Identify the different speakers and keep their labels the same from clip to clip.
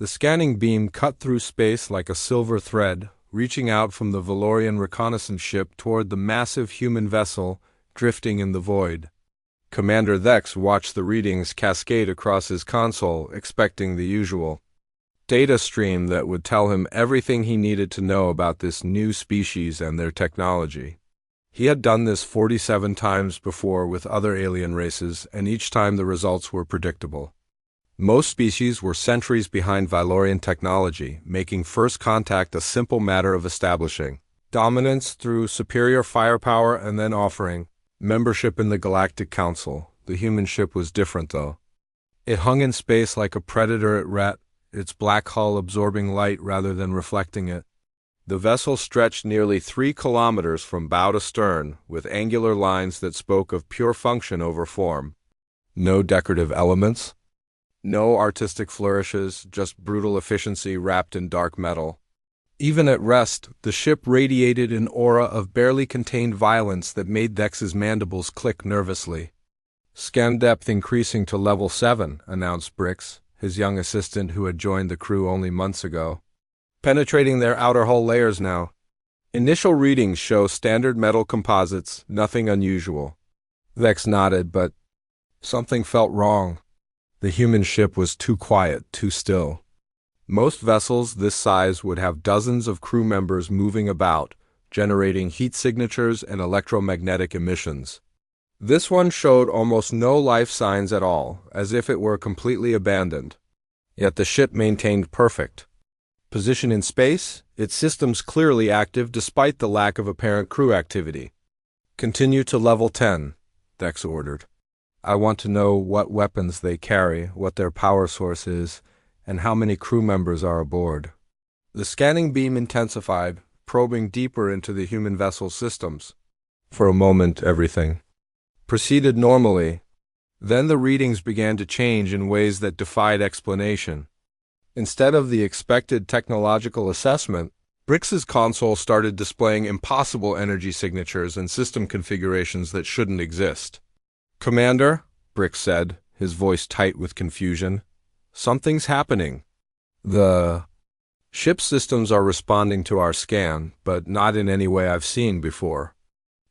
Speaker 1: The scanning beam cut through space like a silver thread, reaching out from the Valorian reconnaissance ship toward the massive human vessel drifting in the void. Commander Vex watched the readings cascade across his console, expecting the usual data stream that would tell him everything he needed to know about this new species and their technology. He had done this 47 times before with other alien races, and each time the results were predictable. Most species were centuries behind Valorian technology, making first contact a simple matter of establishing dominance through superior firepower and then offering membership in the Galactic Council. The human ship was different, though. It hung in space like a predator at rat, its black hull absorbing light rather than reflecting it. The vessel stretched nearly 3 kilometers from bow to stern, with angular lines that spoke of pure function over form. No decorative elements. No artistic flourishes, just brutal efficiency wrapped in dark metal. Even at rest, the ship radiated an aura of barely contained violence that made Vex's mandibles click nervously. "Scan depth increasing to level 7, announced Brix, his young assistant who had joined the crew only months ago. "Penetrating their outer hull layers now. Initial readings show standard metal composites, nothing unusual." Vex nodded, but something felt wrong. The human ship was too quiet, too still. Most vessels this size would have dozens of crew members moving about, generating heat signatures and electromagnetic emissions. This one showed almost no life signs at all, as if it were completely abandoned. Yet the ship maintained perfect position in space, its systems clearly active despite the lack of apparent crew activity. "Continue to level 10, Vex ordered. "I want to know what weapons they carry, what their power source is, and how many crew members are aboard." The scanning beam intensified, probing deeper into the human vessel's systems. For a moment, everything proceeded normally. Then the readings began to change in ways that defied explanation. Instead of the expected technological assessment, Brix's console started displaying impossible energy signatures and system configurations that shouldn't exist. "Commander," Brix said, his voice tight with confusion, "something's happening. The ship systems are responding to our scan, but not in any way I've seen before.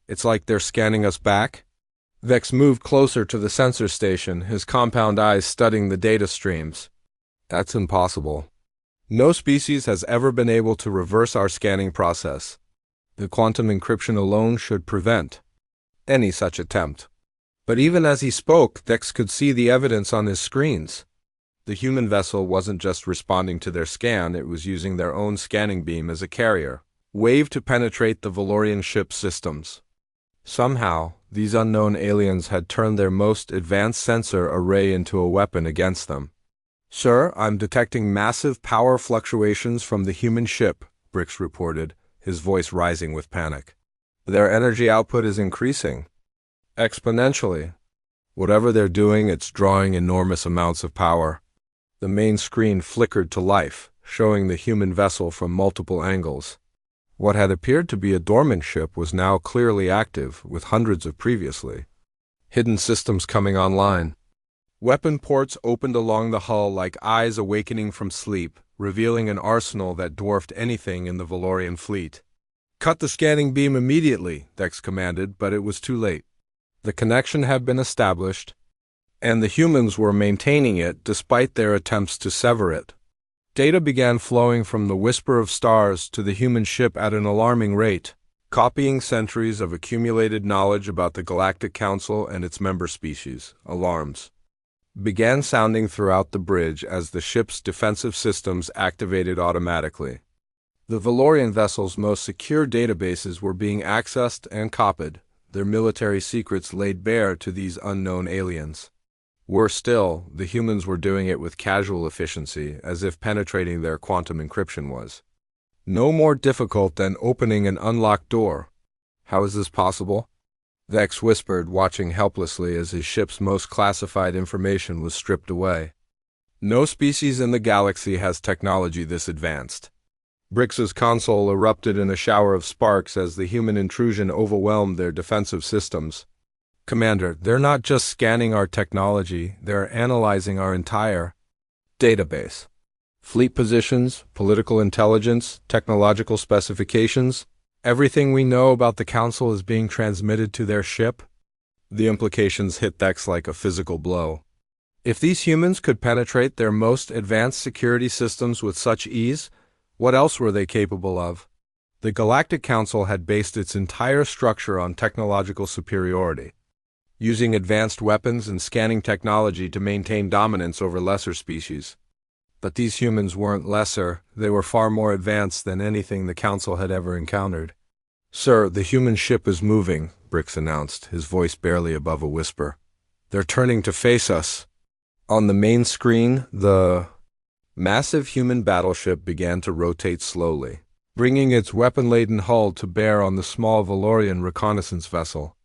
Speaker 1: It's like they're scanning us back." Vex moved closer to the sensor station, his compound eyes studying the data streams. "That's impossible. No species has ever been able to reverse our scanning process. The quantum encryption alone should prevent any such attempt." But even as he spoke, Vex could see the evidence on his screens. The human vessel wasn't just responding to their scan, it was using their own scanning beam as a carrier, wave to penetrate the Valorian ship's systems. Somehow, these unknown aliens had turned their most advanced sensor array into a weapon against them. "Sir, I'm detecting massive power fluctuations from the human ship," Brix reported, his voice rising with panic. "Their energy output is increasing exponentially. Whatever they're doing, it's drawing enormous amounts of power." The main screen flickered to life, showing the human vessel from multiple angles. What had appeared to be a dormant ship was now clearly active, with hundreds of previously hidden systems coming online. Weapon ports opened along the hull like eyes awakening from sleep, revealing an arsenal that dwarfed anything in the Valorian fleet. "Cut the scanning beam immediately," Vex commanded, but it was too late. The connection had been established, and the humans were maintaining it despite their attempts to sever it. Data began flowing from the whisper of stars to the human ship at an alarming rate, copying centuries of accumulated knowledge about the Galactic Council and its member species. Alarms began sounding throughout the bridge as the ship's defensive systems activated automatically. The Valorian vessel's most secure databases were being accessed and copied, their military secrets laid bare to these unknown aliens. Worse still, the humans were doing it with casual efficiency, as if penetrating their quantum encryption was no more difficult than opening an unlocked door. "How is this possible?" Vex whispered, watching helplessly as his ship's most classified information was stripped away. "No species in the galaxy has technology this advanced." Brix's console erupted in a shower of sparks as the human intrusion overwhelmed their defensive systems. "Commander, they're not just scanning our technology, they're analyzing our entire database." Fleet positions, political intelligence, technological specifications. Everything we know about the Council is being transmitted to their ship. The implications hit Dex like a physical blow. If these humans could penetrate their most advanced security systems with such ease, what else were they capable of? The Galactic Council had based its entire structure on technological superiority, using advanced weapons and scanning technology to maintain dominance over lesser species. But these humans weren't lesser, they were far more advanced than anything the Council had ever encountered. "Sir, the human ship is moving," Brix announced, his voice barely above a whisper. "They're turning to face us." On the main screen, the massive human battleship began to rotate slowly, bringing its weapon-laden hull to bear on the small Valorian reconnaissance vessel.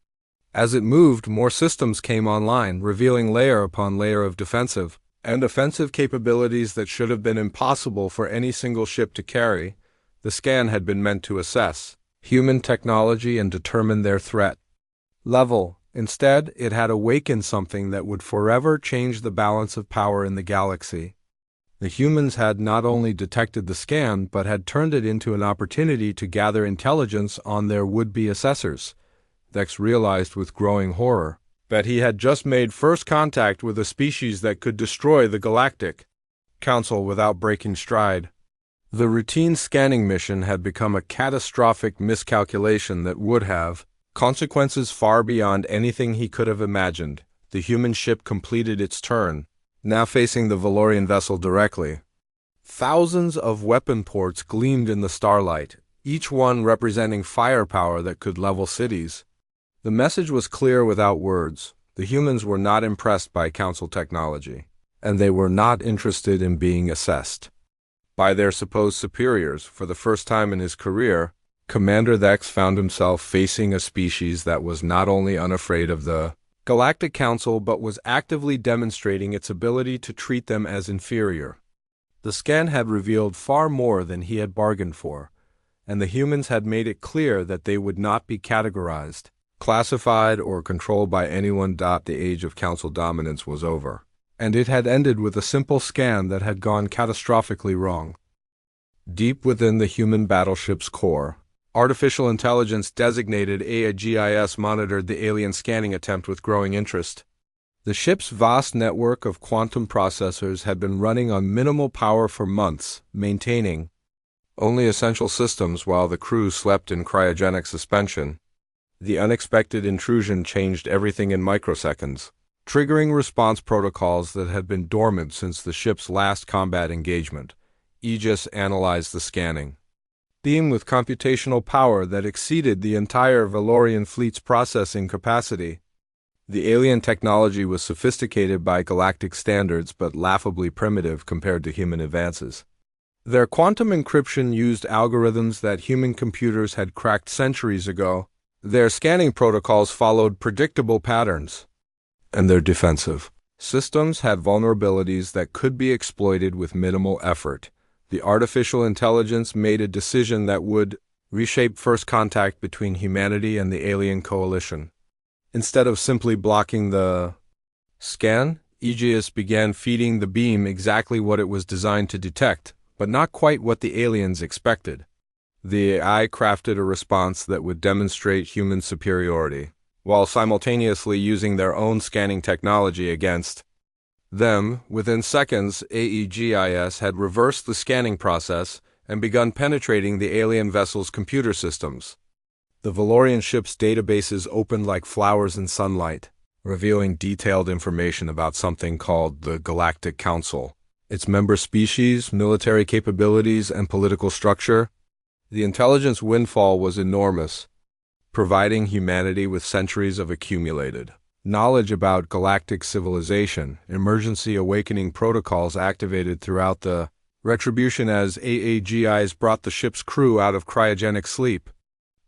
Speaker 1: As it moved, more systems came online, revealing layer upon layer of defensive and offensive capabilities that should have been impossible for any single ship to carry. The scan had been meant to assess human technology and determine their threat level. Instead, it had awakened something that would forever change the balance of power in the galaxy. The humans had not only detected the scan, but had turned it into an opportunity to gather intelligence on their would-be assessors. Dex realized with growing horror that he had just made first contact with a species that could destroy the Galactic Council without breaking stride. The routine scanning mission had become a catastrophic miscalculation that would have consequences far beyond anything he could have imagined. The human ship completed its turn, now facing the Valorian vessel directly. Thousands of weapon ports gleamed in the starlight, each one representing firepower that could level cities. The message was clear without words. The humans were not impressed by Council technology, and they were not interested in being assessed by their supposed superiors. For the first time in his career, Commander Dex found himself facing a species that was not only unafraid of the Galactic Council but was actively demonstrating its ability to treat them as inferior. The scan had revealed far more than he had bargained for, and the humans had made it clear that they would not be categorized, classified, or controlled by anyone. The age of Council dominance was over, and it had ended with a simple scan that had gone catastrophically wrong. Deep within the human battleship's core, artificial intelligence designated AIGIS monitored the alien scanning attempt with growing interest. The ship's vast network of quantum processors had been running on minimal power for months, maintaining only essential systems while the crew slept in cryogenic suspension. The unexpected intrusion changed everything in microseconds, triggering response protocols that had been dormant since the ship's last combat engagement. Aegis analyzed the scanning beam with computational power that exceeded the entire Valorian fleet's processing capacity. The alien technology was sophisticated by galactic standards but laughably primitive compared to human advances. Their quantum encryption used algorithms that human computers had cracked centuries ago. Their scanning protocols followed predictable patterns, and their defensive systems had vulnerabilities that could be exploited with minimal effort. The artificial intelligence made a decision that would reshape first contact between humanity and the alien coalition. Instead of simply blocking the scan, Aegis began feeding the beam exactly what it was designed to detect, but not quite what the aliens expected. The AI crafted a response that would demonstrate human superiority, while simultaneously using their own scanning technology against them. Within seconds, AEGIS had reversed the scanning process and begun penetrating the alien vessel's computer systems. The Valorian ship's databases opened like flowers in sunlight, revealing detailed information about something called the Galactic Council, its member species, military capabilities, and political structure. The intelligence windfall was enormous, providing humanity with centuries of accumulated knowledge about galactic civilization. Emergency awakening protocols activated throughout the retribution as AAGIs brought the ship's crew out of cryogenic sleep.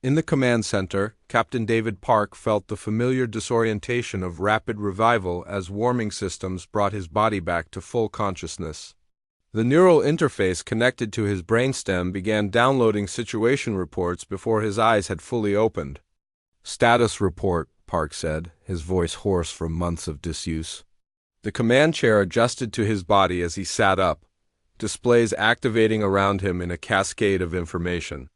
Speaker 1: In the command center, Captain David Park felt the familiar disorientation of rapid revival as warming systems brought his body back to full consciousness. The neural interface connected to his brainstem began downloading situation reports before his eyes had fully opened. "Status report," Park said, his voice hoarse from months of disuse. The command chair adjusted to his body as he sat up, displays activating around him in a cascade of information.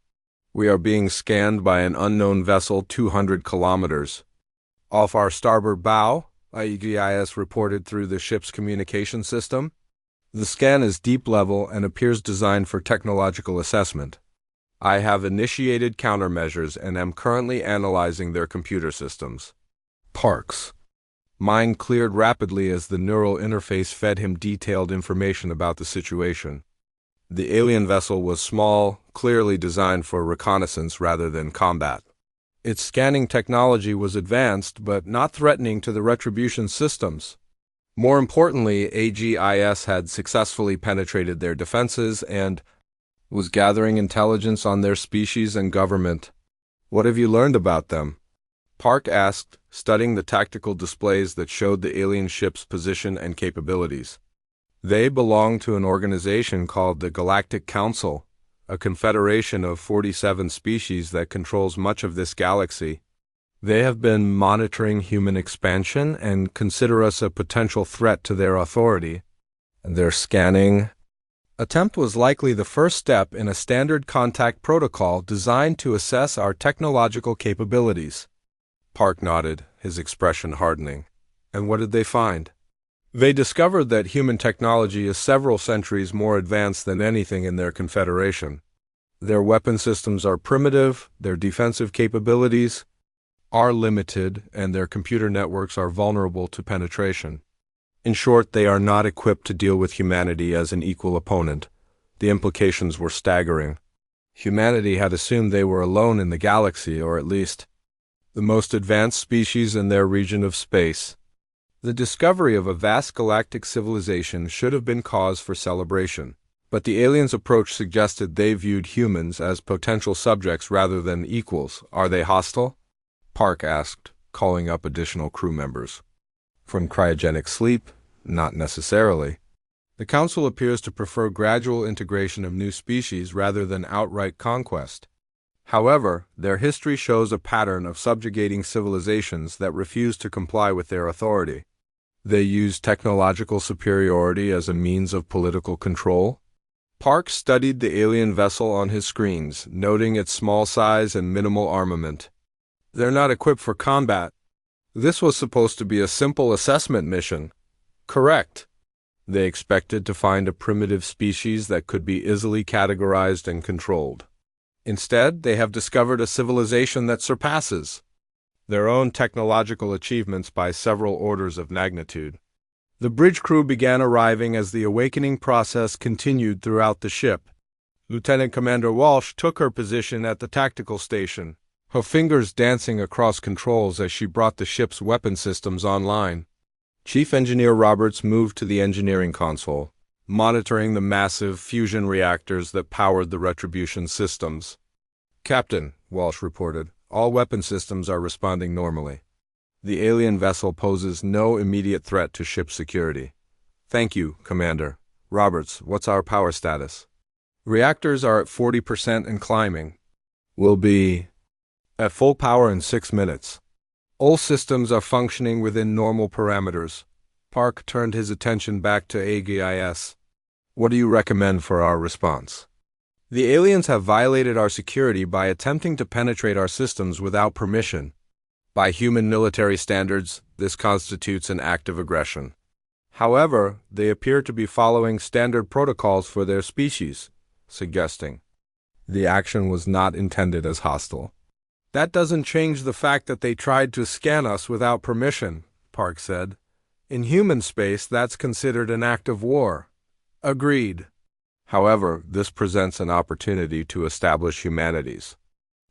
Speaker 1: We are being scanned by an unknown vessel 200 kilometers off our starboard bow, IEGIS reported through the ship's communication system. The scan is deep level and appears designed for technological assessment. I have initiated countermeasures and am currently analyzing their computer systems. Parks. Mind cleared rapidly as the neural interface fed him detailed information about the situation. The alien vessel was small, clearly designed for reconnaissance rather than combat. Its scanning technology was advanced but not threatening to the retribution systems. More importantly, AGIS had successfully penetrated their defenses and was gathering intelligence on their species and government. What have you learned about them? Park asked, studying the tactical displays that showed the alien ship's position and capabilities. They belong to an organization called the Galactic Council, a confederation of 47 species that controls much of this galaxy. They have been monitoring human expansion and consider us a potential threat to their authority. Their scanning attempt was likely the first step in a standard contact protocol designed to assess our technological capabilities. Park nodded, his expression hardening. And what did they find? They discovered that human technology is several centuries more advanced than anything in their confederation. Their weapon systems are primitive, their defensive capabilities are limited, and their computer networks are vulnerable to penetration. In short, they are not equipped to deal with humanity as an equal opponent. The implications were staggering. Humanity had assumed they were alone in the galaxy, or at least the most advanced species in their region of space. The discovery of a vast galactic civilization should have been cause for celebration, but the aliens' approach suggested they viewed humans as potential subjects rather than equals. Are they hostile? Park asked, calling up additional crew members. From cryogenic sleep? Not necessarily. The Council appears to prefer gradual integration of new species rather than outright conquest. However, their history shows a pattern of subjugating civilizations that refuse to comply with their authority. They use technological superiority as a means of political control. Park studied the alien vessel on his screens, noting its small size and minimal armament. They're not equipped for combat. This was supposed to be a simple assessment mission. Correct. They expected to find a primitive species that could be easily categorized and controlled. Instead, they have discovered a civilization that surpasses their own technological achievements by several orders of magnitude. The bridge crew began arriving as the awakening process continued throughout the ship. Lieutenant Commander Walsh took her position at the tactical station, her fingers dancing across controls as she brought the ship's weapon systems online. Chief Engineer Roberts moved to the engineering console, monitoring the massive fusion reactors that powered the retribution systems. Captain, Walsh reported, all weapon systems are responding normally. The alien vessel poses no immediate threat to ship security. Thank you, Commander. Roberts, what's our power status? Reactors are at 40% and climbing. We'll be at full power in 6 minutes. All systems are functioning within normal parameters. Park turned his attention back to AGIS. What do you recommend for our response? The aliens have violated our security by attempting to penetrate our systems without permission. By human military standards, this constitutes an act of aggression. However, they appear to be following standard protocols for their species, suggesting the action was not intended as hostile. That doesn't change the fact that they tried to scan us without permission, Park said. In human space, that's considered an act of war. Agreed. However, this presents an opportunity to establish humanity's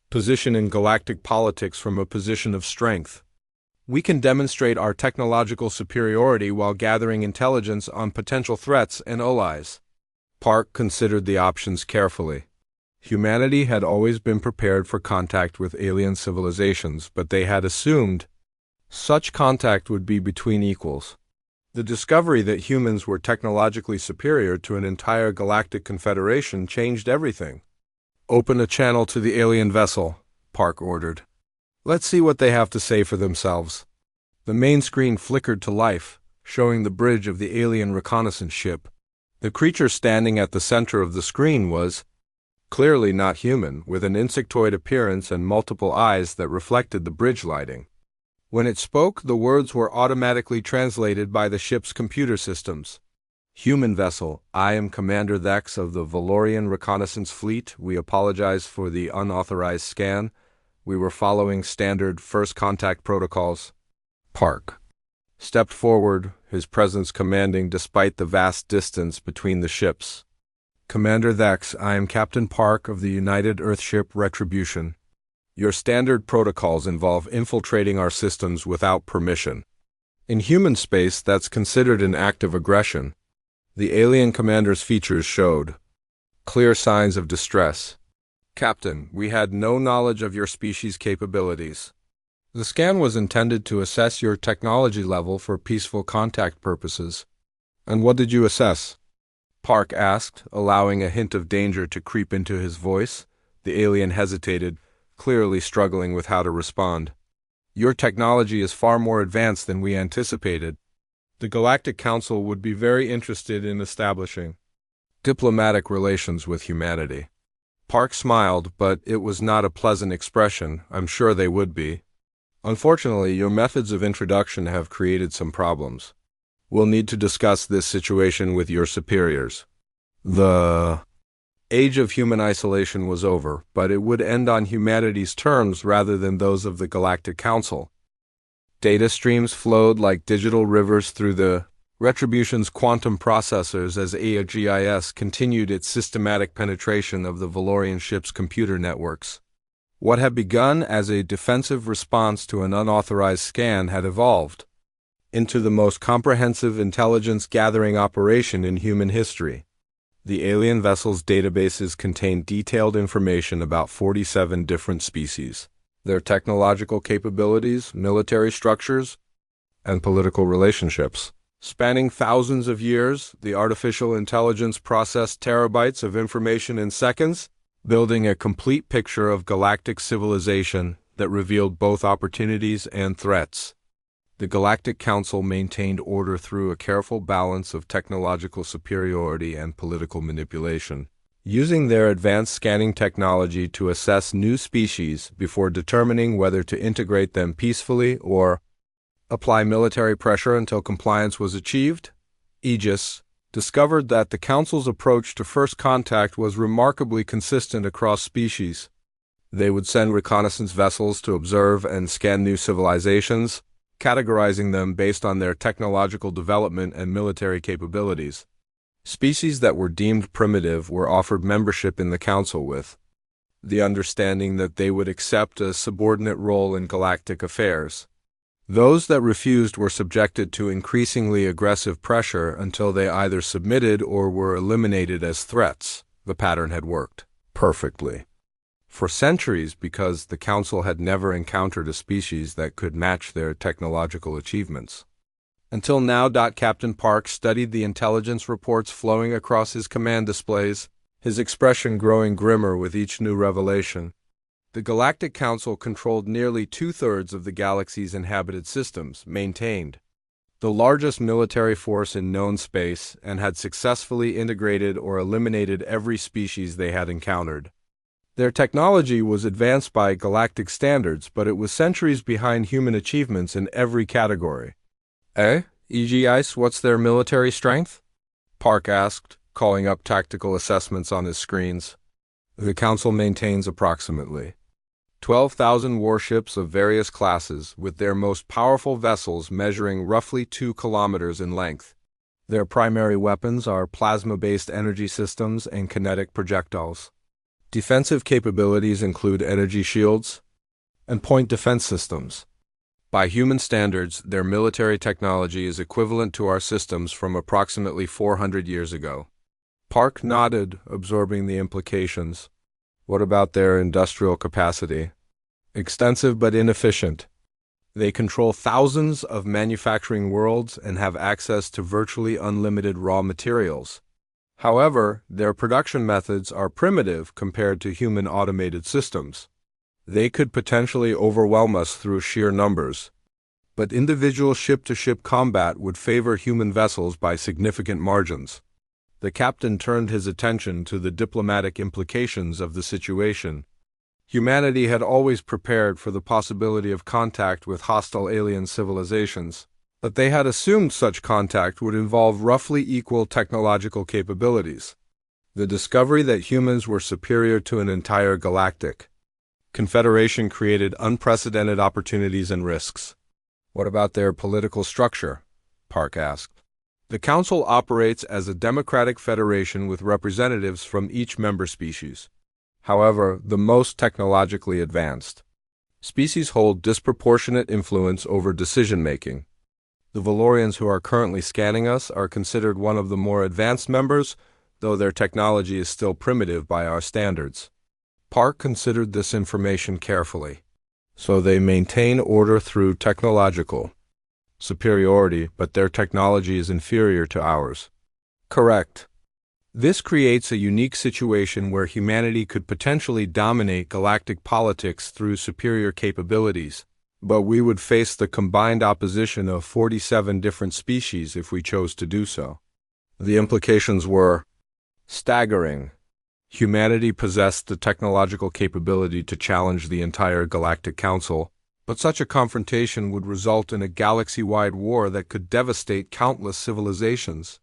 Speaker 1: position in galactic politics from a position of strength. We can demonstrate our technological superiority while gathering intelligence on potential threats and allies. Park considered the options carefully. Humanity had always been prepared for contact with alien civilizations, but they had assumed such contact would be between equals. The discovery that humans were technologically superior to an entire galactic confederation changed everything. Open a channel to the alien vessel, Park ordered. Let's see what they have to say for themselves. The main screen flickered to life, showing the bridge of the alien reconnaissance ship. The creature standing at the center of the screen was clearly not human, with an insectoid appearance and multiple eyes that reflected the bridge lighting. When it spoke, the words were automatically translated by the ship's computer systems. Human vessel, I am Commander Thex of the Valorian Reconnaissance Fleet. We apologize for the unauthorized scan. We were following standard first contact protocols. Park stepped forward, his presence commanding despite the vast distance between the ships. Commander Thex, I am Captain Park of the United Earthship Retribution. Your standard protocols involve infiltrating our systems without permission. In human space, that's considered an act of aggression. The alien commander's features showed clear signs of distress. Captain, we had no knowledge of your species' capabilities. The scan was intended to assess your technology level for peaceful contact purposes. And what did you assess? Park asked, allowing a hint of danger to creep into his voice. The alien hesitated, clearly struggling with how to respond. Your technology is far more advanced than we anticipated. The Galactic Council would be very interested in establishing diplomatic relations with humanity. Park smiled, but it was not a pleasant expression. I'm sure they would be. Unfortunately, your methods of introduction have created some problems. We'll need to discuss this situation with your superiors. The age of human isolation was over, but it would end on humanity's terms rather than those of the Galactic Council. Data streams flowed like digital rivers through the Retribution's quantum processors as AGIS continued its systematic penetration of the Valorian ship's computer networks. What had begun as a defensive response to an unauthorized scan had evolved into the most comprehensive intelligence-gathering operation in human history. The alien vessel's databases contained detailed information about 47 different species, their technological capabilities, military structures, and political relationships. Spanning thousands of years, the artificial intelligence processed terabytes of information in seconds, building a complete picture of galactic civilization that revealed both opportunities and threats. The Galactic Council maintained order through a careful balance of technological superiority and political manipulation, using their advanced scanning technology to assess new species before determining whether to integrate them peacefully or apply military pressure until compliance was achieved. Aegis discovered that the Council's approach to first contact was remarkably consistent across species. They would send reconnaissance vessels to observe and scan new civilizations, categorizing them based on their technological development and military capabilities. Species that were deemed primitive were offered membership in the Council with the understanding that they would accept a subordinate role in galactic affairs. Those that refused were subjected to increasingly aggressive pressure until they either submitted or were eliminated as threats. The pattern had worked perfectly for centuries because the Council had never encountered a species that could match their technological achievements. Until now. Captain Park studied the intelligence reports flowing across his command displays, his expression growing grimmer with each new revelation. The Galactic Council controlled nearly two-thirds of the galaxy's inhabited systems, maintained the largest military force in known space, and had successfully integrated or eliminated every species they had encountered. Their technology was advanced by galactic standards, but it was centuries behind human achievements in every category. EGIS, what's their military strength? Park asked, calling up tactical assessments on his screens. The Council maintains approximately 12,000 warships of various classes, with their most powerful vessels measuring roughly 2 kilometers in length. Their primary weapons are plasma-based energy systems and kinetic projectiles. Defensive capabilities include energy shields and point defense systems. By human standards, their military technology is equivalent to our systems from approximately 400 years ago. Park nodded, absorbing the implications. What about their industrial capacity? Extensive but inefficient. They control thousands of manufacturing worlds and have access to virtually unlimited raw materials. However, their production methods are primitive compared to human automated systems. They could potentially overwhelm us through sheer numbers, but individual ship-to-ship combat would favor human vessels by significant margins. The captain turned his attention to the diplomatic implications of the situation. Humanity had always prepared for the possibility of contact with hostile alien civilizations, but they had assumed such contact would involve roughly equal technological capabilities. The discovery that humans were superior to an entire galactic confederation created unprecedented opportunities and risks. "What about their political structure?" Park asked. "The Council operates as a democratic federation with representatives from each member species. However, the most technologically advanced species hold disproportionate influence over decision-making. The Valorians who are currently scanning us are considered one of the more advanced members, though their technology is still primitive by our standards." Park considered this information carefully. "So they maintain order through technological superiority, but their technology is inferior to ours." "Correct. This creates a unique situation where humanity could potentially dominate galactic politics through superior capabilities, but we would face the combined opposition of 47 different species if we chose to do so." The implications were staggering. Humanity possessed the technological capability to challenge the entire Galactic Council, but such a confrontation would result in a galaxy-wide war that could devastate countless civilizations.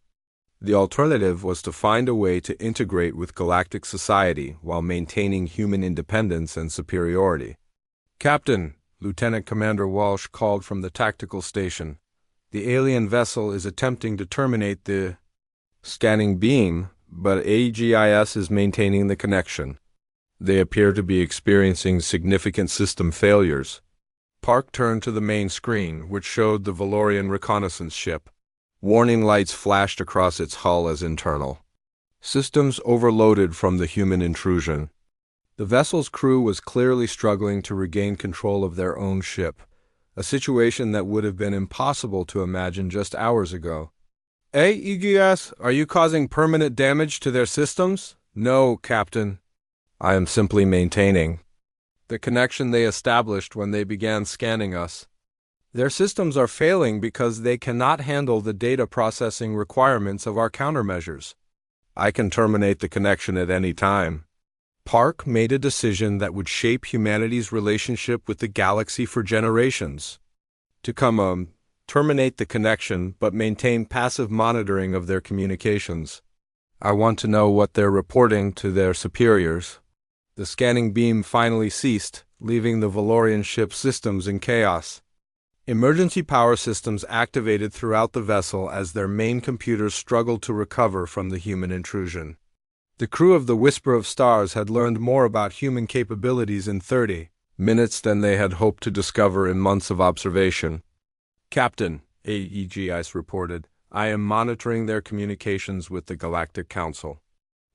Speaker 1: The alternative was to find a way to integrate with galactic society while maintaining human independence and superiority. "Captain," Lieutenant Commander Walsh called from the tactical station, "the alien vessel is attempting to terminate the scanning beam, but AGIS is maintaining the connection. They appear to be experiencing significant system failures." Park turned to the main screen, which showed the Valorian reconnaissance ship. Warning lights flashed across its hull as internal systems overloaded from the human intrusion. The vessel's crew was clearly struggling to regain control of their own ship, a situation that would have been impossible to imagine just hours ago. "AEGS, are you causing permanent damage to their systems?" "No, Captain. I am simply maintaining the connection they established when they began scanning us. Their systems are failing because they cannot handle the data processing requirements of our countermeasures. I can terminate the connection at any time." Park made a decision that would shape humanity's relationship with the galaxy for generations to come. Terminate the connection, but maintain passive monitoring of their communications. I want to know what they're reporting to their superiors. The scanning beam finally ceased, leaving the Valorian ship's systems in chaos. Emergency power systems activated throughout the vessel as their main computers struggled to recover from the human intrusion. The crew of the Whisper of Stars had learned more about human capabilities in 30 minutes than they had hoped to discover in months of observation. "Captain," AEGIS reported, "I am monitoring their communications with the Galactic Council.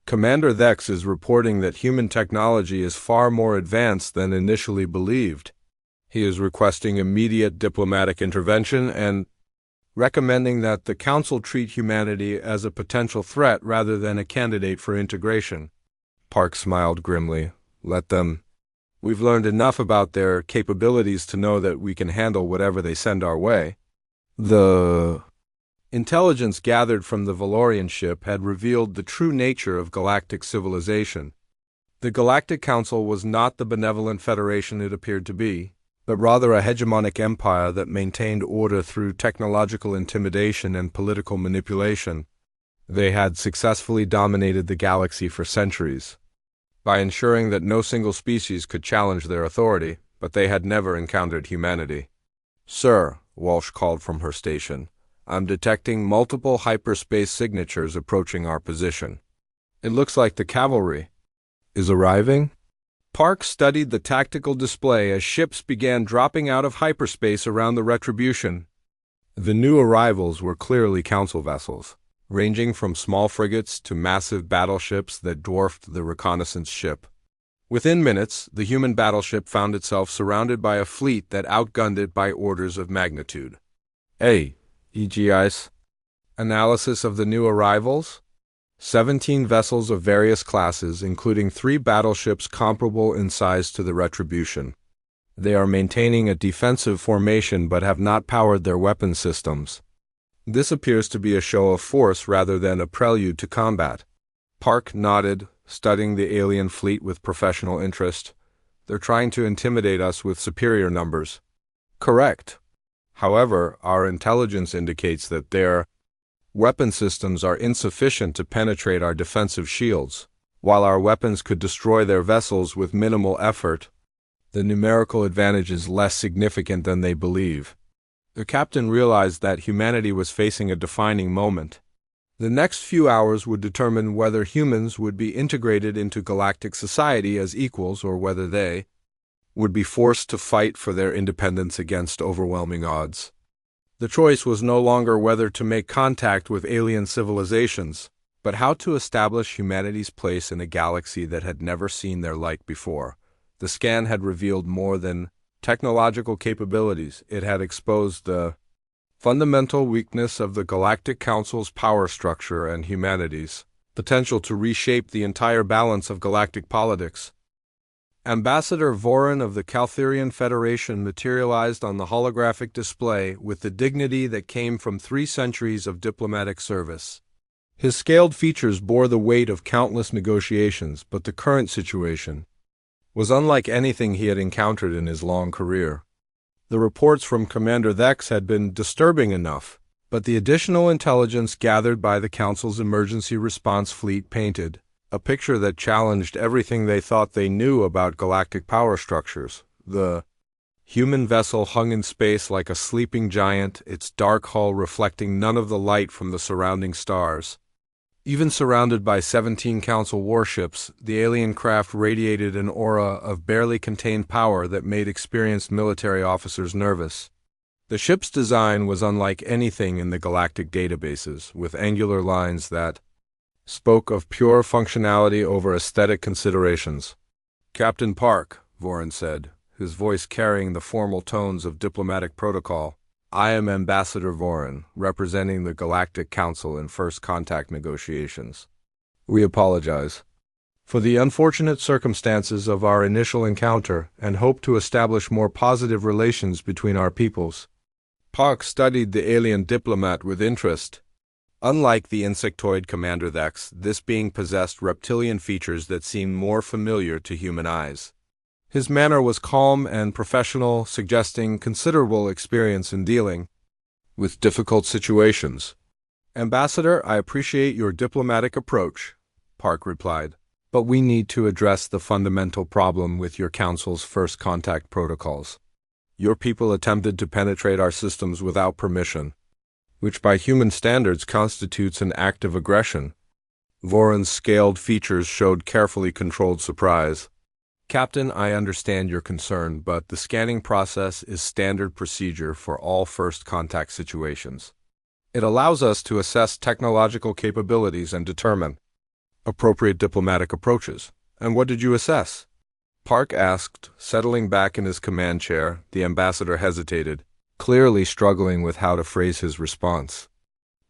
Speaker 1: Commander Thex is reporting that human technology is far more advanced than initially believed. He is requesting immediate diplomatic intervention and recommending that the Council treat humanity as a potential threat rather than a candidate for integration." Park smiled grimly. "Let them. We've learned enough about their capabilities to know that we can handle whatever they send our way." The intelligence gathered from the Valorian ship had revealed the true nature of galactic civilization. The Galactic Council was not the benevolent federation it appeared to be, but rather a hegemonic empire that maintained order through technological intimidation and political manipulation. They had successfully dominated the galaxy for centuries by ensuring that no single species could challenge their authority, but they had never encountered humanity. "Sir," Walsh called from her station, "I'm detecting multiple hyperspace signatures approaching our position. It looks like the cavalry is arriving." Park studied the tactical display as ships began dropping out of hyperspace around the Retribution. The new arrivals were clearly Council vessels, ranging from small frigates to massive battleships that dwarfed the reconnaissance ship. Within minutes, the human battleship found itself surrounded by a fleet that outgunned it by orders of magnitude. AEGIS analysis of the new arrivals? 17 vessels of various classes, including 3 battleships comparable in size to the Retribution. They are maintaining a defensive formation but have not powered their weapon systems. This appears to be a show of force rather than a prelude to combat. Park nodded, studying the alien fleet with professional interest. They're trying to intimidate us with superior numbers. Correct. However, our intelligence indicates that their weapon systems are insufficient to penetrate our defensive shields. While our weapons could destroy their vessels with minimal effort, the numerical advantage is less significant than they believe. The captain realized that humanity was facing a defining moment. The next few hours would determine whether humans would be integrated into galactic society as equals or whether they would be forced to fight for their independence against overwhelming odds. The choice was no longer whether to make contact with alien civilizations, but how to establish humanity's place in a galaxy that had never seen their like before. The scan had revealed more than technological capabilities. It had exposed the fundamental weakness of the Galactic Council's power structure and humanity's potential to reshape the entire balance of galactic politics. Ambassador Voron of the Caltherian Federation materialized on the holographic display with the dignity that came from 3 centuries of diplomatic service. His scaled features bore the weight of countless negotiations, but the current situation was unlike anything he had encountered in his long career. The reports from Commander Thex had been disturbing enough, but the additional intelligence gathered by the Council's emergency response fleet painted a picture that challenged everything they thought they knew about galactic power structures. The human vessel hung in space like a sleeping giant, its dark hull reflecting none of the light from the surrounding stars. Even surrounded by 17 Council warships, the alien craft radiated an aura of barely contained power that made experienced military officers nervous. The ship's design was unlike anything in the galactic databases, with angular lines that spoke of pure functionality over aesthetic considerations. "Captain Park," Voron said, his voice carrying the formal tones of diplomatic protocol, "I am Ambassador Voron, representing the Galactic Council in first contact negotiations. We apologize for the unfortunate circumstances of our initial encounter and hope to establish more positive relations between our peoples." Park studied the alien diplomat with interest. Unlike the insectoid Commander Thex, this being possessed reptilian features that seemed more familiar to human eyes. His manner was calm and professional, suggesting considerable experience in dealing with difficult situations. "Ambassador, I appreciate your diplomatic approach," Park replied, "but we need to address the fundamental problem with your Council's first contact protocols. Your people attempted to penetrate our systems without permission, which by human standards constitutes an act of aggression." Voron's scaled features showed carefully controlled surprise. "Captain, I understand your concern, but the scanning process is standard procedure for all first contact situations. It allows us to assess technological capabilities and determine appropriate diplomatic approaches." "And what did you assess?" Park asked, settling back in his command chair. The ambassador hesitated, clearly struggling with how to phrase his response.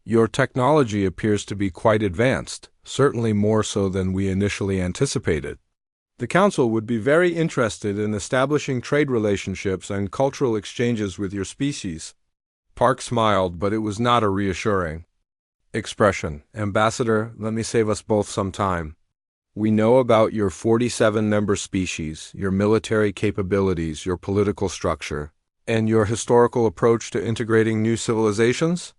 Speaker 1: "Your technology appears to be quite advanced, certainly more so than we initially anticipated. The Council would be very interested in establishing trade relationships and cultural exchanges with your species." Park smiled, but it was not a reassuring expression. "Ambassador, let me save us both some time. We know about your 47-member species, your military capabilities, your political structure, and your historical approach to integrating new civilizations.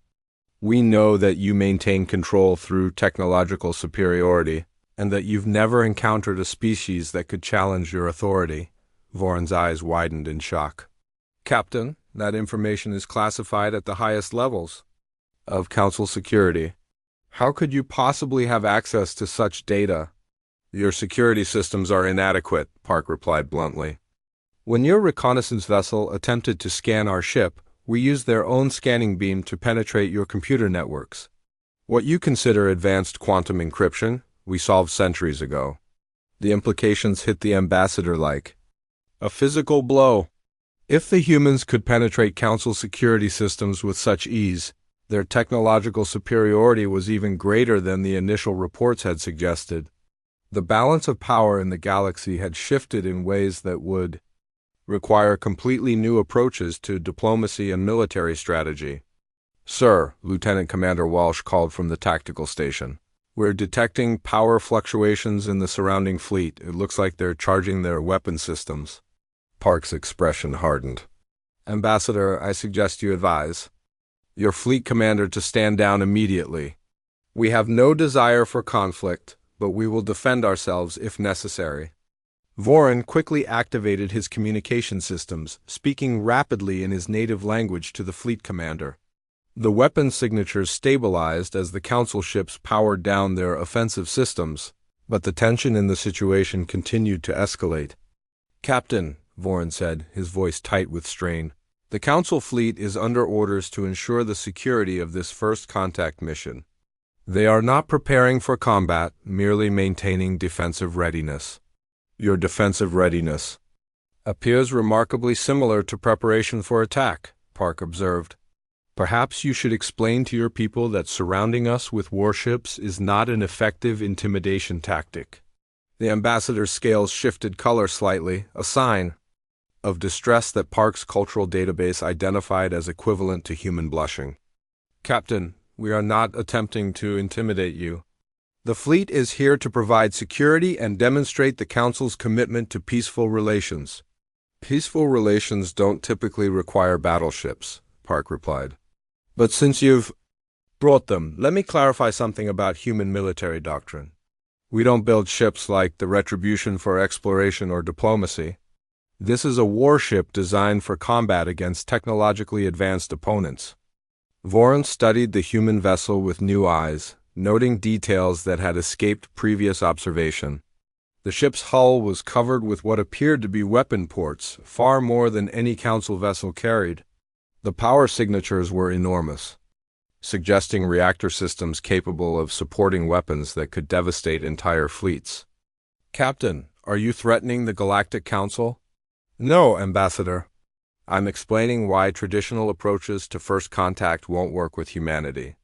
Speaker 1: We know that you maintain control through technological superiority, and that you've never encountered a species that could challenge your authority." Voron's eyes widened in shock. "Captain, that information is classified at the highest levels of Council security. How could you possibly have access to such data?" "Your security systems are inadequate," Park replied bluntly. "When your reconnaissance vessel attempted to scan our ship, we used their own scanning beam to penetrate your computer networks. What you consider advanced quantum encryption, we solved centuries ago." The implications hit the ambassador like a physical blow. If the humans could penetrate Council security systems with such ease, their technological superiority was even greater than the initial reports had suggested. The balance of power in the galaxy had shifted in ways that would require completely new approaches to diplomacy and military strategy. Sir, Lieutenant Commander Walsh called from the tactical station. We're detecting power fluctuations in the surrounding fleet. It looks like they're charging their weapon systems. Park's expression hardened. Ambassador, I suggest you advise your fleet commander to stand down immediately. We have no desire for conflict, but we will defend ourselves if necessary. Voron quickly activated his communication systems, speaking rapidly in his native language to the fleet commander. The weapon signatures stabilized as the Council ships powered down their offensive systems, but the tension in the situation continued to escalate. Captain, Voron said, his voice tight with strain, the Council fleet is under orders to ensure the security of this first contact mission. They are not preparing for combat, merely maintaining defensive readiness. Your defensive readiness appears remarkably similar to preparation for attack, Park observed. Perhaps you should explain to your people that surrounding us with warships is not an effective intimidation tactic. The ambassador's scales shifted color slightly, a sign of distress that Park's cultural database identified as equivalent to human blushing. Captain, we are not attempting to intimidate you. The fleet is here to provide security and demonstrate the Council's commitment to peaceful relations. Peaceful relations don't typically require battleships, Park replied. But since you've brought them, let me clarify something about human military doctrine. We don't build ships like the Retribution for exploration or diplomacy. This is a warship designed for combat against technologically advanced opponents. Voron studied the human vessel with new eyes, noting details that had escaped previous observation. The ship's hull was covered with what appeared to be weapon ports, far more than any Council vessel carried. The power signatures were enormous, suggesting reactor systems capable of supporting weapons that could devastate entire fleets. Captain, are you threatening the Galactic Council? No, Ambassador. I'm explaining why traditional approaches to first contact won't work with humanity.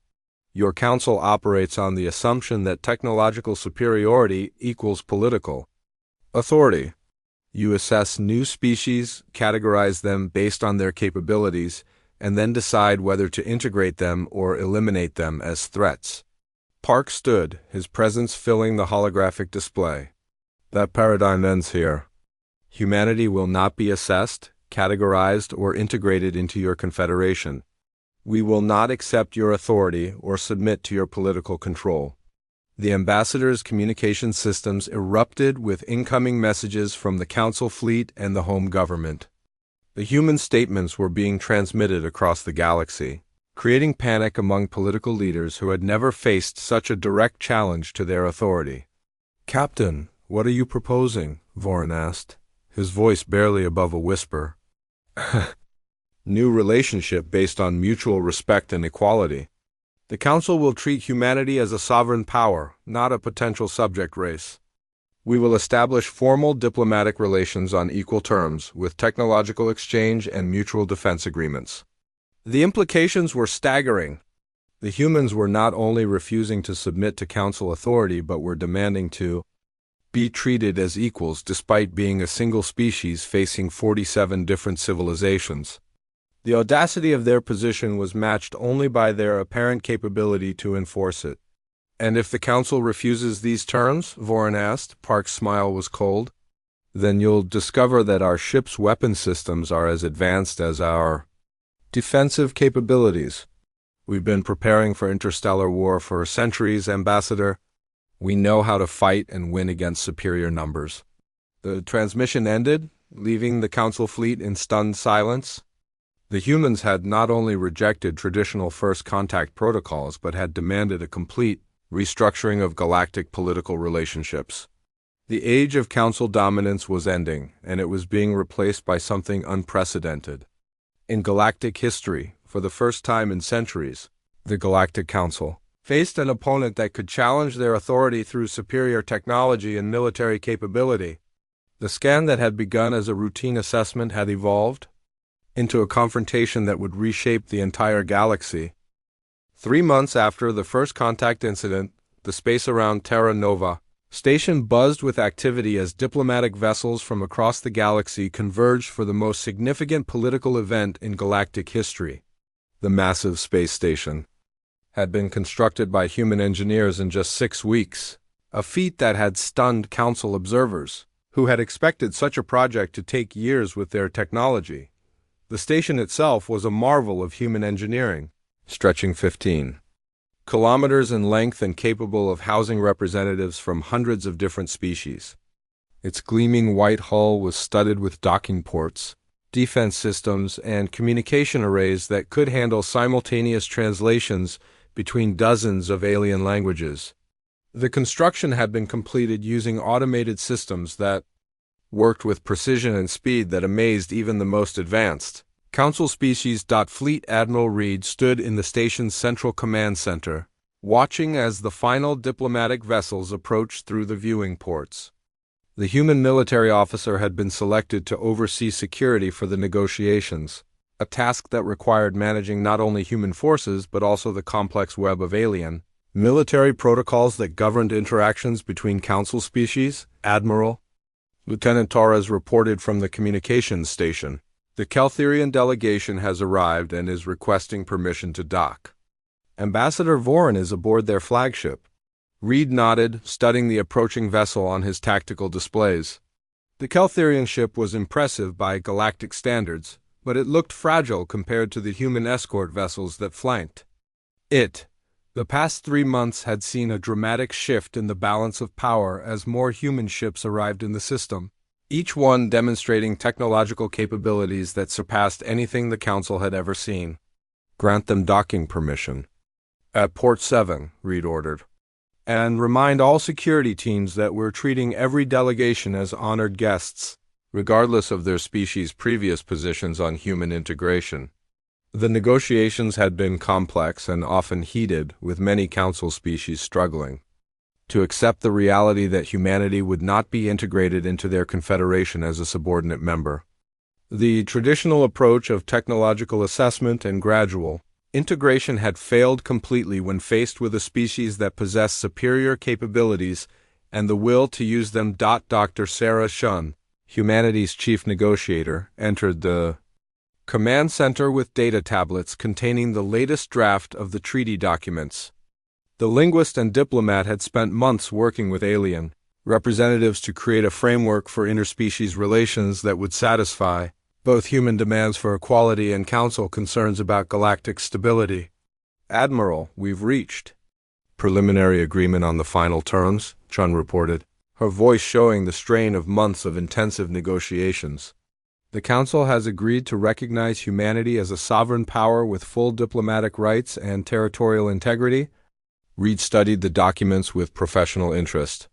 Speaker 1: Your council operates on the assumption that technological superiority equals political authority. You assess new species, categorize them based on their capabilities, and then decide whether to integrate them or eliminate them as threats. Park stood, his presence filling the holographic display. That paradigm ends here. Humanity will not be assessed, categorized, or integrated into your confederation. We will not accept your authority or submit to your political control. The ambassador's communication systems erupted with incoming messages from the Council fleet and the home government. The human statements were being transmitted across the galaxy, creating panic among political leaders who had never faced such a direct challenge to their authority. Captain, what are you proposing? Voron asked, his voice barely above a whisper. New relationship based on mutual respect and equality. The Council will treat humanity as a sovereign power, not a potential subject race. We will establish formal diplomatic relations on equal terms, with technological exchange and mutual defense agreements. The implications were staggering. The humans were not only refusing to submit to Council authority, but were demanding to be treated as equals despite being a single species facing 47 different civilizations. The audacity of their position was matched only by their apparent capability to enforce it. And if the Council refuses these terms, Voron asked, Park's smile was cold, then you'll discover that our ship's weapon systems are as advanced as our defensive capabilities. We've been preparing for interstellar war for centuries, Ambassador. We know how to fight and win against superior numbers. The transmission ended, leaving the Council fleet in stunned silence. The humans had not only rejected traditional first contact protocols, but had demanded a complete restructuring of galactic political relationships. The age of Council dominance was ending, and it was being replaced by something unprecedented. In galactic history, for the first time in centuries, the Galactic Council faced an opponent that could challenge their authority through superior technology and military capability. The scan that had begun as a routine assessment had evolved into a confrontation that would reshape the entire galaxy. 3 months after the first contact incident, the space around Terra Nova station buzzed with activity as diplomatic vessels from across the galaxy converged for the most significant political event in galactic history. The massive space station had been constructed by human engineers in just 6 weeks, a feat that had stunned Council observers, who had expected such a project to take years with their technology. The station itself was a marvel of human engineering, stretching 15 kilometers in length and capable of housing representatives from hundreds of different species. Its gleaming white hull was studded with docking ports, defense systems, and communication arrays that could handle simultaneous translations between dozens of alien languages. The construction had been completed using automated systems that worked with precision and speed that amazed even the most advanced. Council Species. Fleet Admiral Reed stood in the station's central command center, watching as the final diplomatic vessels approached through the viewing ports. The human military officer had been selected to oversee security for the negotiations, a task that required managing not only human forces but also the complex web of alien military protocols that governed interactions between Council species. Admiral Lieutenant Torres reported from the communications station. The Keltherian delegation has arrived and is requesting permission to dock. Ambassador Voran is aboard their flagship. Reed nodded, studying the approaching vessel on his tactical displays. The Keltherian ship was impressive by galactic standards, but it looked fragile compared to the human escort vessels that flanked it. The past 3 months had seen a dramatic shift in the balance of power as more human ships arrived in the system, each one demonstrating technological capabilities that surpassed anything the Council had ever seen. Grant them docking permission. At Port 7, Reed ordered. And remind all security teams that we're treating every delegation as honored guests, regardless of their species' previous positions on human integration. The negotiations had been complex and often heated, with many Council species struggling to accept the reality that humanity would not be integrated into their confederation as a subordinate member. The traditional approach of technological assessment and gradual integration had failed completely when faced with a species that possessed superior capabilities and the will to use them. Dr. Sarah Shun, humanity's chief negotiator, entered the command center with data tablets containing the latest draft of the treaty documents. The linguist and diplomat had spent months working with alien representatives to create a framework for interspecies relations that would satisfy both human demands for equality and Council concerns about galactic stability. Admiral, we've reached preliminary agreement on the final terms, Chun reported, her voice showing the strain of months of intensive negotiations. The Council has agreed to recognize humanity as a sovereign power with full diplomatic rights and territorial integrity. Reed studied the documents with professional interest.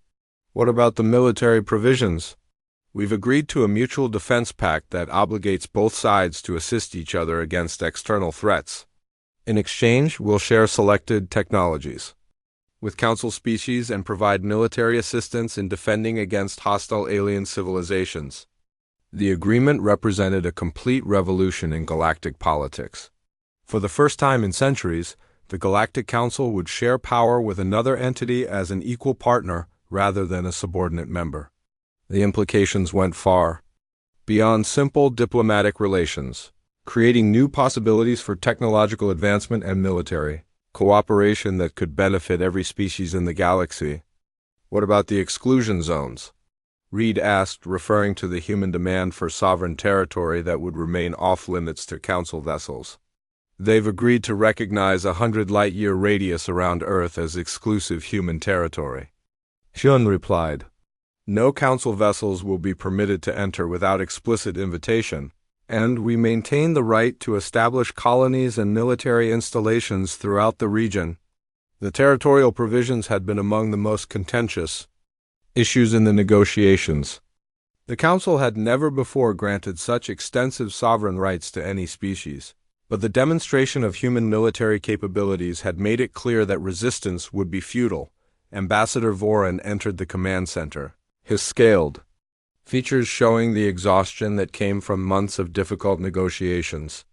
Speaker 1: What about the military provisions? We've agreed to a mutual defense pact that obligates both sides to assist each other against external threats. In exchange, we'll share selected technologies with Council species and provide military assistance in defending against hostile alien civilizations. The agreement represented a complete revolution in galactic politics. For the first time in centuries, the Galactic Council would share power with another entity as an equal partner rather than a subordinate member. The implications went far beyond simple diplomatic relations, creating new possibilities for technological advancement and military cooperation that could benefit every species in the galaxy. What about the exclusion zones? Reed asked, referring to the human demand for sovereign territory that would remain off-limits to Council vessels. They've agreed to recognize a 100-light-year radius around Earth as exclusive human territory. Shun replied, no Council vessels will be permitted to enter without explicit invitation, and we maintain the right to establish colonies and military installations throughout the region. The territorial provisions had been among the most contentious issues in the negotiations. The Council had never before granted such extensive sovereign rights to any species, but the demonstration of human military capabilities had made it clear that resistance would be futile. Ambassador Voran entered the command center, his scaled features showing the exhaustion that came from months of difficult negotiations.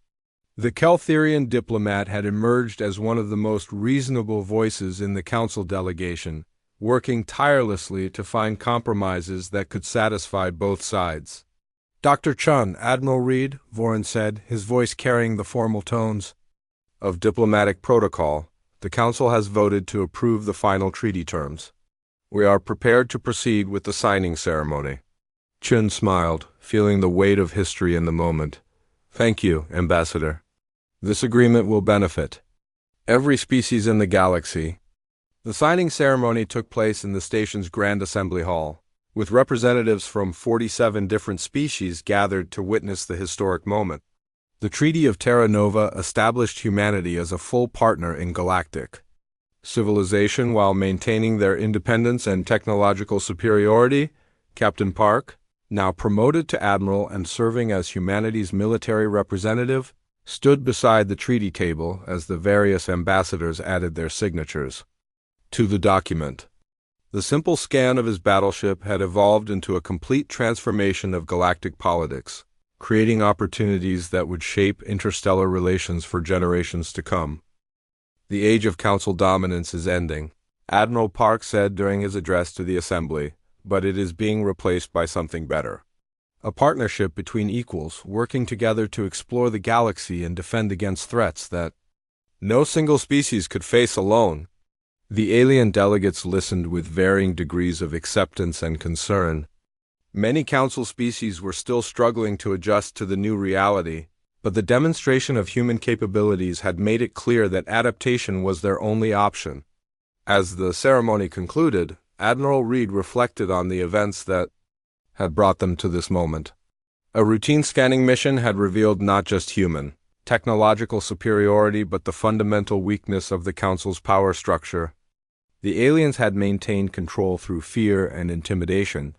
Speaker 1: The Keltherian diplomat had emerged as one of the most reasonable voices in the Council delegation, working tirelessly to find compromises that could satisfy both sides. Dr. Chun, Admiral Reed, Voran said, his voice carrying the formal tones. of diplomatic protocol, the Council has voted to approve the final treaty terms. We are prepared to proceed with the signing ceremony. Chun smiled, feeling the weight of history in the moment. Thank you, Ambassador. This agreement will benefit every species in the galaxy. The signing ceremony took place in the station's Grand Assembly Hall, with representatives from 47 different species gathered to witness the historic moment. The Treaty of Terra Nova established humanity as a full partner in galactic civilization while maintaining their independence and technological superiority. Captain Park, now promoted to Admiral and serving as humanity's military representative, stood beside the treaty table as the various ambassadors added their signatures to the document. The simple scan of his battleship had evolved into a complete transformation of galactic politics, creating opportunities that would shape interstellar relations for generations to come. The age of Council dominance is ending, Admiral Park said during his address to the Assembly, but it is being replaced by something better. A partnership between equals working together to explore the galaxy and defend against threats that no single species could face alone. The alien delegates listened with varying degrees of acceptance and concern. Many Council species were still struggling to adjust to the new reality, but the demonstration of human capabilities had made it clear that adaptation was their only option. As the ceremony concluded, Admiral Reed reflected on the events that had brought them to this moment. A routine scanning mission had revealed not just human, technological superiority but the fundamental weakness of the Council's power structure. The aliens had maintained control through fear and intimidation,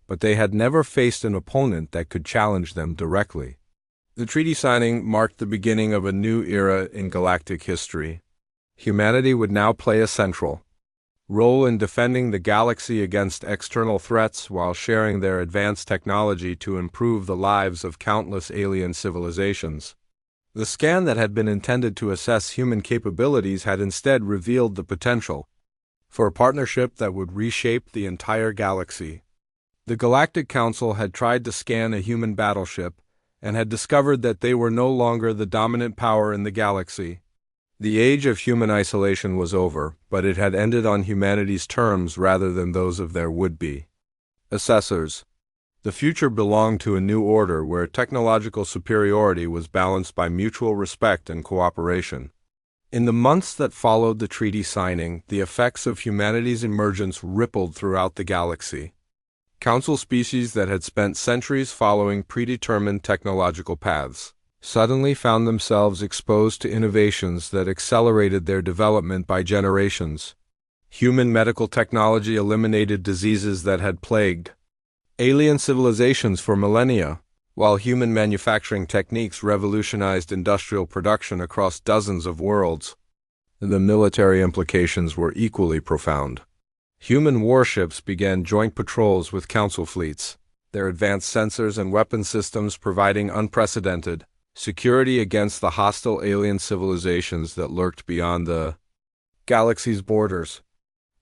Speaker 1: but they had never faced an opponent that could challenge them directly. The treaty signing marked the beginning of a new era in galactic history. Humanity would now play a central role in defending the galaxy against external threats while sharing their advanced technology to improve the lives of countless alien civilizations. The scan that had been intended to assess human capabilities had instead revealed the potential for a partnership that would reshape the entire galaxy. The Galactic Council had tried to scan a human battleship and had discovered that they were no longer the dominant power in the galaxy. The age of human isolation was over, but it had ended on humanity's terms rather than those of their would-be assessors. The future belonged to a new order where technological superiority was balanced by mutual respect and cooperation. In the months that followed the treaty signing, the effects of humanity's emergence rippled throughout the galaxy. Council species that had spent centuries following predetermined technological paths suddenly found themselves exposed to innovations that accelerated their development by generations. Human medical technology eliminated diseases that had plagued alien civilizations for millennia, while human manufacturing techniques revolutionized industrial production across dozens of worlds. The military implications were equally profound. Human warships began joint patrols with Council fleets, their advanced sensors and weapon systems providing unprecedented security against the hostile alien civilizations that lurked beyond the galaxy's borders.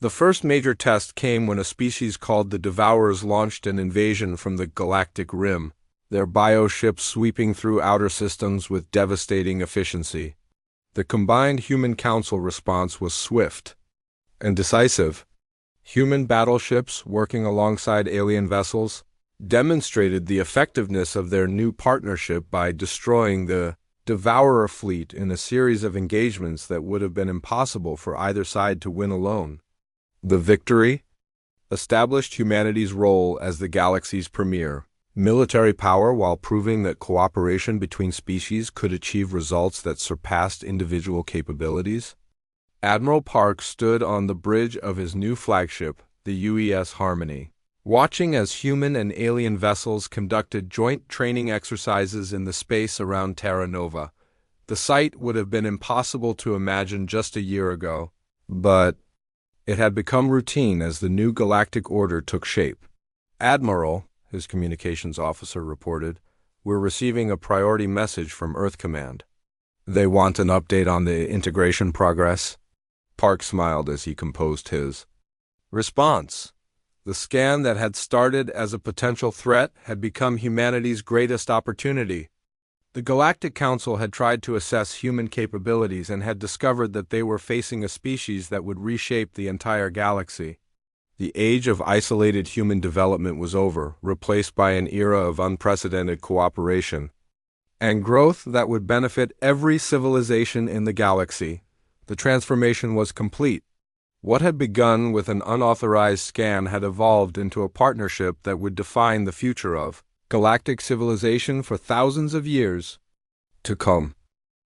Speaker 1: The first major test came when a species called the Devourers launched an invasion from the galactic rim, their bioships sweeping through outer systems with devastating efficiency. The combined human-Council response was swift and decisive. Human battleships, working alongside alien vessels, demonstrated the effectiveness of their new partnership by destroying the Devourer fleet in a series of engagements that would have been impossible for either side to win alone. The victory established humanity's role as the galaxy's premier military power while proving that cooperation between species could achieve results that surpassed individual capabilities. Admiral Park stood on the bridge of his new flagship, the UES Harmony, watching as human and alien vessels conducted joint training exercises in the space around Terra Nova. The sight would have been impossible to imagine just a year ago, but it had become routine as the new galactic order took shape. "Admiral," his communications officer reported, "we're receiving a priority message from Earth Command. They want an update on the integration progress." Park smiled as he composed his response. The scan that had started as a potential threat had become humanity's greatest opportunity. The Galactic Council had tried to assess human capabilities and had discovered that they were facing a species that would reshape the entire galaxy. The age of isolated human development was over, replaced by an era of unprecedented cooperation and growth that would benefit every civilization in the galaxy. The transformation was complete. What had begun with an unauthorized scan had evolved into a partnership that would define the future of galactic civilization for thousands of years to come.